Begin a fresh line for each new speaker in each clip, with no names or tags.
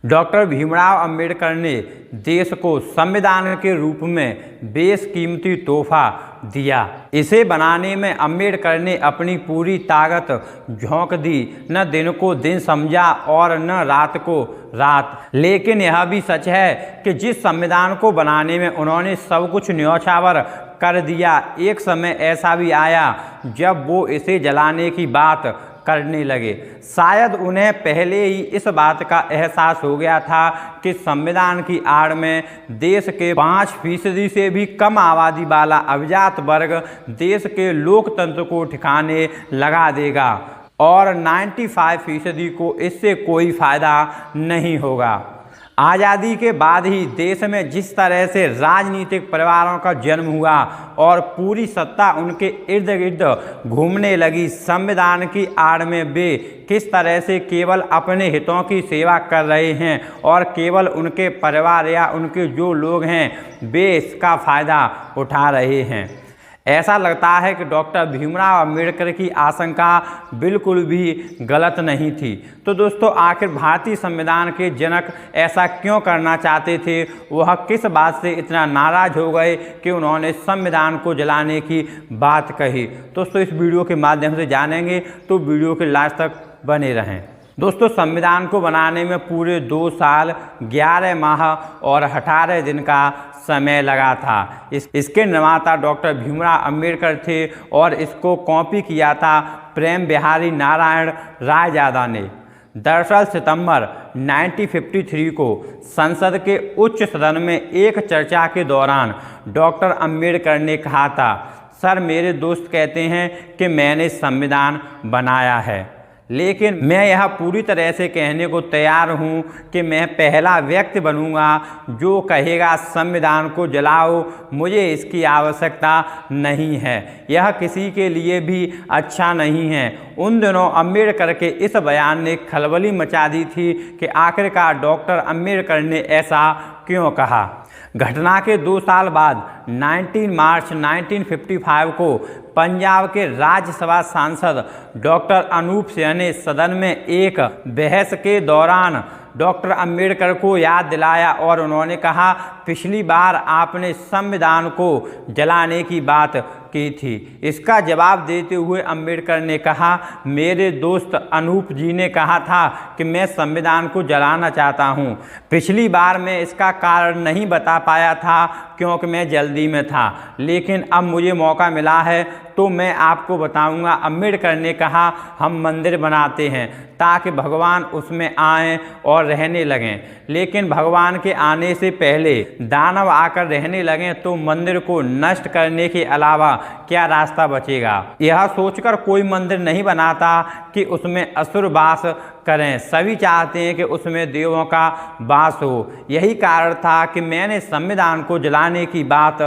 Doctor Bhimrao Ambedkar ने देश को संविधान के रूप में बेशकीमती तोहफा दिया। इसे बनाने में अंबेडकर ने अपनी पूरी ताकत झोंक दी। न दिन को दिन समझा और न रात को रात। लेकिन यह भी सच है कि जिस संविधान को बनाने में उन्होंने सब कुछ न्यौछावर कर दिया, एक समय ऐसा भी आया जब वो इसे जलाने की बात करने लगे। शायद उन्हें पहले ही इस बात का एहसास हो गया था कि संविधान की आड़ में देश के 5% से भी कम आबादी वाला अभिजात वर्ग देश के लोकतंत्र को ठिकाने लगा देगा और 95% को इससे कोई फायदा नहीं होगा। आज़ादी के बाद ही देश में जिस तरह से राजनीतिक परिवारों का जन्म हुआ और पूरी सत्ता उनके इर्द गिर्द घूमने लगी, संविधान की आड़ में वे किस तरह से केवल अपने हितों की सेवा कर रहे हैं और केवल उनके परिवार या उनके जो लोग हैं वे इसका फ़ायदा उठा रहे हैं। ऐसा लगता है कि डॉक्टर भीमराव अंबेडकर की आशंका बिल्कुल भी गलत नहीं थी। तो दोस्तों, आखिर भारतीय संविधान के जनक ऐसा क्यों करना चाहते थे? वह किस बात से इतना नाराज हो गए कि उन्होंने संविधान को जलाने की बात कही? दोस्तों, इस वीडियो के माध्यम से जानेंगे, तो वीडियो के लास्ट तक बने रहें। दोस्तों, संविधान को बनाने में पूरे 2 साल 11 माह और 18 दिन का समय लगा था। इसके निर्माता डॉक्टर भीमराव अंबेडकर थे और इसको कॉपी किया था प्रेम बिहारी नारायण रायजादा ने। दरअसल सितंबर 1953 को संसद के उच्च सदन में एक चर्चा के दौरान डॉक्टर अंबेडकर ने कहा था, सर, मेरे दोस्त कहते हैं कि मैंने संविधान बनाया है, लेकिन मैं यह पूरी तरह से कहने को तैयार हूँ कि मैं पहला व्यक्ति बनूंगा जो कहेगा संविधान को जलाओ, मुझे इसकी आवश्यकता नहीं है, यह किसी के लिए भी अच्छा नहीं है। उन दिनों अंबेडकर के इस बयान ने खलबली मचा दी थी कि आखिरकार डॉक्टर अंबेडकर ने ऐसा क्यों कहा। घटना के 2 साल बाद 19 मार्च 1955 को पंजाब के राज्यसभा सांसद डॉक्टर अनूप सिंह ने सदन में एक बहस के दौरान डॉक्टर अंबेडकर को याद दिलाया और उन्होंने कहा, पिछली बार आपने संविधान को जलाने की बात की थी। इसका जवाब देते हुए अंबेडकर ने कहा, मेरे दोस्त अनूप जी ने कहा था कि मैं संविधान को जलाना चाहता हूं। पिछली बार मैं इसका कारण नहीं बता पाया था क्योंकि मैं जल्दी में था, लेकिन अब मुझे मौका मिला है तो मैं आपको बताऊंगा। अंबेडकर ने कहा, हम मंदिर बनाते हैं ताकि भगवान उसमें आएं और रहने लगें, लेकिन भगवान के आने से पहले दानव आकर रहने लगें तो मंदिर को नष्ट करने के अलावा क्या रास्ता बचेगा। यह सोचकर कोई मंदिर नहीं बनाता कि उसमें असुर वास करें, सभी चाहते हैं कि उसमें देवों का वास हो। यही कारण था कि मैंने संविधान को जलाने की बात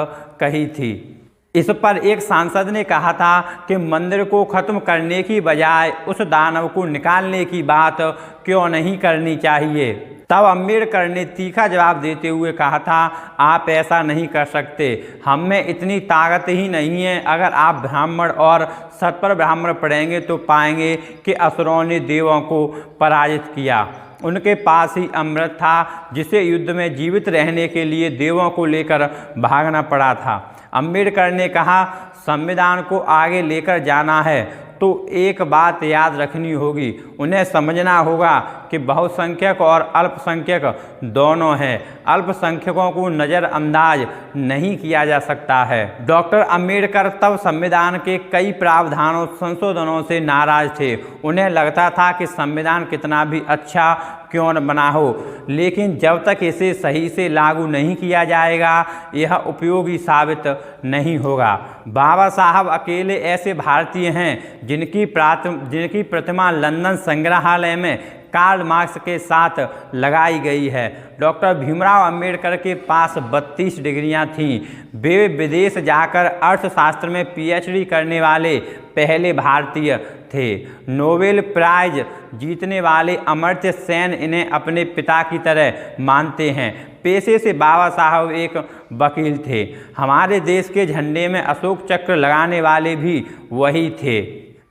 कही थी। इस पर एक सांसद ने कहा था कि मंदिर को खत्म करने की बजाय उस दानव को निकालने की बात क्यों नहीं करनी चाहिए। तब अंबेडकर ने तीखा जवाब देते हुए कहा था, आप ऐसा नहीं कर सकते, हम में इतनी ताकत ही नहीं है। अगर आप ब्राह्मण और सत्पर ब्राह्मण पढ़ेंगे तो पाएंगे कि असुरों ने देवों को पराजित किया। उनके पास ही अमृत था जिसे युद्ध में जीवित रहने के लिए देवों को लेकर भागना पड़ा था। अंबेडकर ने कहा, संविधान को आगे लेकर जाना है तो एक बात याद रखनी होगी, उन्हें समझना होगा कि बहुसंख्यक और अल्पसंख्यक दोनों हैं। अल्पसंख्यकों को नज़रअंदाज नहीं किया जा सकता है। डॉक्टर अंबेडकर तब संविधान के कई प्रावधानों संशोधनों से नाराज थे। उन्हें लगता था कि संविधान कितना भी अच्छा क्यों न बना हो, लेकिन जब तक इसे सही से लागू नहीं किया जाएगा यह उपयोगी साबित नहीं होगा। बाबा साहब अकेले ऐसे भारतीय हैं जिनकी प्रतिमा लंदन संग्रहालय में कार्ल मार्क्स के साथ लगाई गई है। डॉक्टर भीमराव अंबेडकर के पास 32 डिग्रियां थीं। वे विदेश जाकर अर्थशास्त्र में PhD करने वाले पहले भारतीय थे। नोबेल प्राइज जीतने वाले अमर्त्य सेन इन्हें अपने पिता की तरह मानते हैं। पेशे से बाबा साहब एक वकील थे। हमारे देश के झंडे में अशोक चक्र लगाने वाले भी वही थे।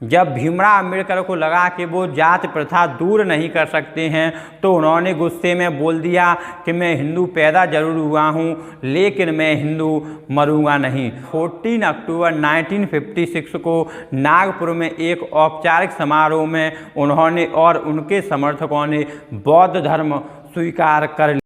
जब भीमराव अंबेडकर को लगा कि वो जाति प्रथा दूर नहीं कर सकते हैं तो उन्होंने गुस्से में बोल दिया कि मैं हिंदू पैदा जरूर हुआ हूँ लेकिन मैं हिंदू मरूंगा नहीं। 14 अक्टूबर 1956 को नागपुर में एक औपचारिक समारोह में उन्होंने और उनके समर्थकों ने बौद्ध धर्म स्वीकार कर